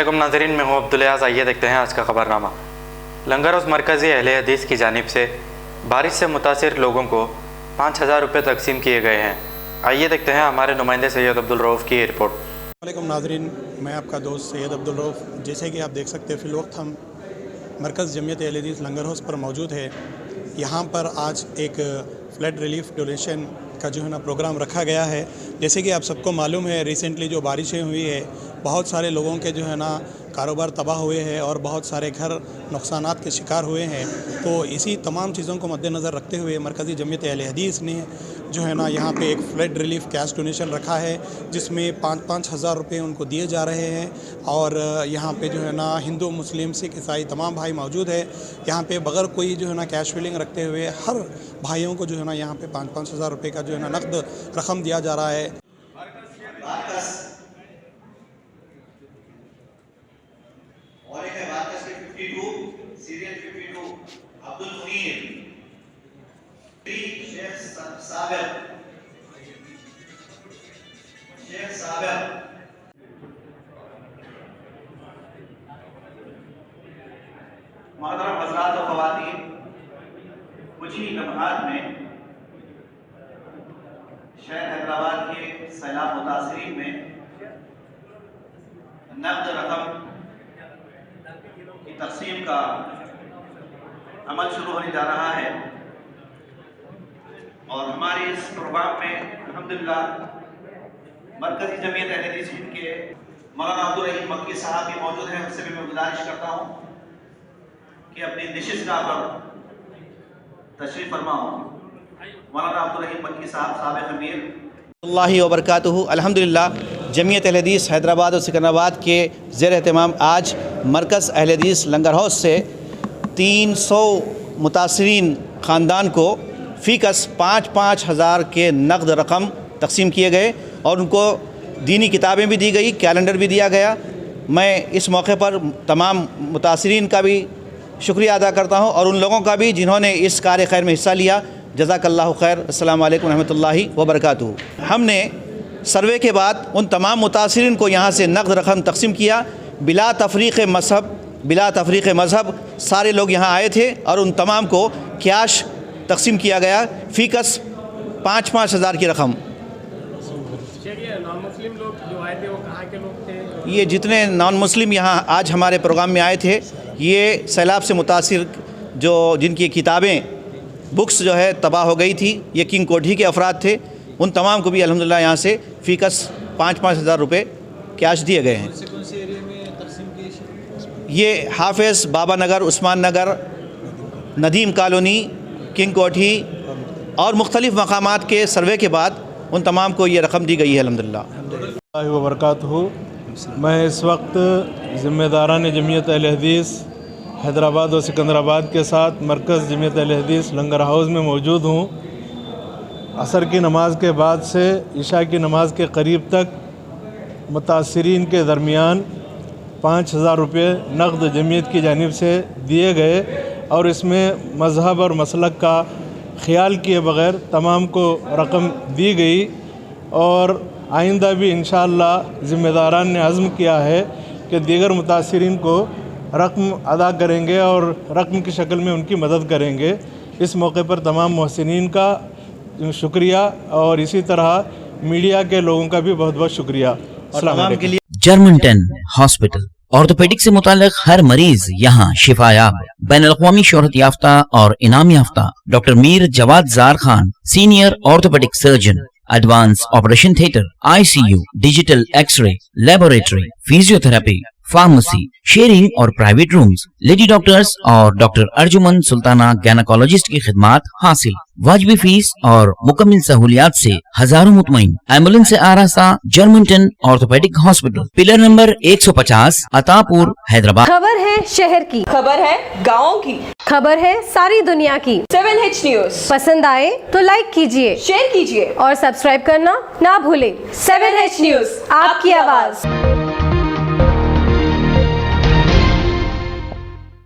अस्सलामुअलैकुम नाज़रीन, मैं हूँ अब्दुल-याज़। आइए देखते हैं आज का ख़बरनामा। लंगर हाउस मरकज़ी अहले हदीस की जानिब से बारिश से मुतासिर लोगों को 5000 रुपये तकसीम किए गए हैं। आइए देखते हैं हमारे नुमाइंदे सैयद अब्दुल रऊफ़ की रिपोर्ट। अस्सलामुअलैकुम नाज़रीन, मैं आपका दोस्त सैयद अब्दुल रऊफ़। जैसे कि आप देख सकते हैं, फ़िलवक्त हम मरकज़ जमियत अहले हदीस लंगर हाउस पर मौजूद है। यहाँ पर आज एक फ्लड रिलीफ डोनेशन का जो है ना प्रोग्राम रखा गया है। जैसे कि आप सबको मालूम है, रिसेंटली जो बारिशें हुई है, बहुत सारे लोगों के जो है ना कारोबार तबाह हुए हैं और बहुत सारे घर नुकसानात के शिकार हुए हैं। तो इसी तमाम चीज़ों को मद्देनज़र रखते हुए मरकज़ी जमियत अहले हदीस ने जो है ना यहाँ पे एक फ्लड रिलीफ कैश डोनेशन रखा है, जिसमें 5-5 हज़ार रुपये उनको दिए जा रहे हैं। और यहाँ पे जो है ना हिंदू मुस्लिम सिख ईसाई तमाम भाई मौजूद है। यहाँ पे बगैर कोई जो है ना कैश फिलिंग रखते हुए हर भाइयों को जो है ना यहाँ पे 5-5 हज़ार रुपये का जो है ना नकद रकम दिया जा रहा है। और एक है बारकस के 52 सीरियल 52 अब्दुल मुनीर शेख साबिर मोहतरम हज़रात व ख़वातीन, कुछ ही लम्हात में शहर हैदराबाद के सैलाब मुतासरीन में नक़द रकम की तक़सीम का अमल शुरू होने जा रहा है। और हमारे इस प्रोग्राम में अल्हम्दुलिल्लाह मरकज़ी जमियत अहले हदीस के मौलाना अब्दुल रहीम मक्की साहब भी मौजूद हैं। उनसे भी मैं गुजारिश करता हूँ कि अपनी निशिस्तगाह पर तशरीफ़ फरमाओ। मौलाना अब्दुल रहीम मक्की साहब साबिक़ अमीर अल्लाह व बरकातुहू। अल्हम्दुलिल्लाह जमियत अहले हदीस हैदराबाद और सिकंदराबाद के ज़ेर एहतमाम आज मरकज़ अहले हदीस लंगर हाउस से 300 मुतासरीन ख़ानदान को फ़ीकस 5-5 हज़ार के नक़द रकम तकसीम किए गए और उनको दीनी किताबें भी दी गई, कैलेंडर भी दिया गया। मैं इस मौके पर तमाम मुतासरीन का भी शुक्रिया अदा करता हूँ और उन लोगों का भी जिन्होंने इस कार्य खैर में हिस्सा लिया। जज़ाकल्लाहु खैर। अस्सलामु अलैकुम रहमतुल्लाहि व बरकातुहू। हमने सर्वे के बाद उन तमाम मुतासरीन को यहाँ से नक़द रकम तकसीम किया। बिला तफरीक़ मज़हब सारे लोग यहाँ आए थे और उन तमाम को कैश तकसीम किया गया, फ़ीकस 5-5 हज़ार की रकम। नॉन मुस्लिम लोग जो आए थे वो कहाँ के लोग थे? ये जितने नॉन मुस्लिम यहाँ आज हमारे प्रोग्राम में आए थे, ये सैलाब से मुतासिर जो जिनकी किताबें बुक्स जो है तबाह हो गई थी, ये किंग कोठी के अफराद थे। उन तमाम को भी अल्हम्दुलिल्लाह यहाँ से फ़ीकस 5-5 हज़ार रुपये कैश दिए गए हैं। कौन से एरिया में तकसीम की? ये हाफिज़, बाबा नगर, उस्मान नगर, नदीम कॉलोनी, किंग कोठी और मुख्तलिफ़ मकामात के सर्वे के बाद उन तमाम को ये रकम दी गई है अल्हम्दुलिल्लाह। व बरकातुहू। मैं इस वक्त ज़िम्मेदारान जमियत अहले हदीस हैदराबाद और सिकंदराबाद के साथ मरकज़ जमियत अहले हदीस लंगर हाउस में मौजूद हूँ। असर की नमाज के बाद से इशा की नमाज के करीब तक मुतासरीन के दरमियान 5000 रुपये नक़द जमियत की जानिब से दिए गए और इसमें मज़हब और मसलक का ख़याल किए बग़ैर तमाम को रकम दी गई। और आइंदा भी इंशाअल्लाह ज़िम्मेदारान ने अज़्म किया है कि दीगर मुतासरीन को रकम अदा करेंगे और रकम की शक्ल में उनकी मदद करेंगे। इस मौके पर तमाम मोहसिनीन का शुक्रिया और इसी तरह मीडिया के लोगों का भी बहुत बहुत शुक्रिया। जर्मनटन हॉस्पिटल ऑर्थोपेडिक से मुताल्लिक हर मरीज यहाँ शिफायाब। बैनुल-अक़वामी शोहरत याफ्ता और इनाम याफ्ता doctor Mir Jawad Jar Khan, senior orthopaedic surgeon, advance operation theatre, ICU, digital x-ray, laboratory, physiotherapy, pharmacy, sharing और प्राइवेट रूम्स, लेडी डॉक्टर्स और डॉक्टर अर्जुमन सुल्ताना गैनकोलॉजिस्ट की खिदमात हासिल। वाजिबी फीस और मुकम्मल सहूलियात से हजारों मुतमईन। एम्बुलेंस से आरास्ता Germanton orthopaedic hospital, pillar number 150, Attapur, Hyderabad. खबर है शहर की, खबर है गाँव की, खबर है सारी दुनिया की। 7H न्यूज़ पसंद आए तो लाइक कीजिए, शेयर कीजिए और सब्सक्राइब करना ना भूले। 7H न्यूज़, आपकी आवाज़।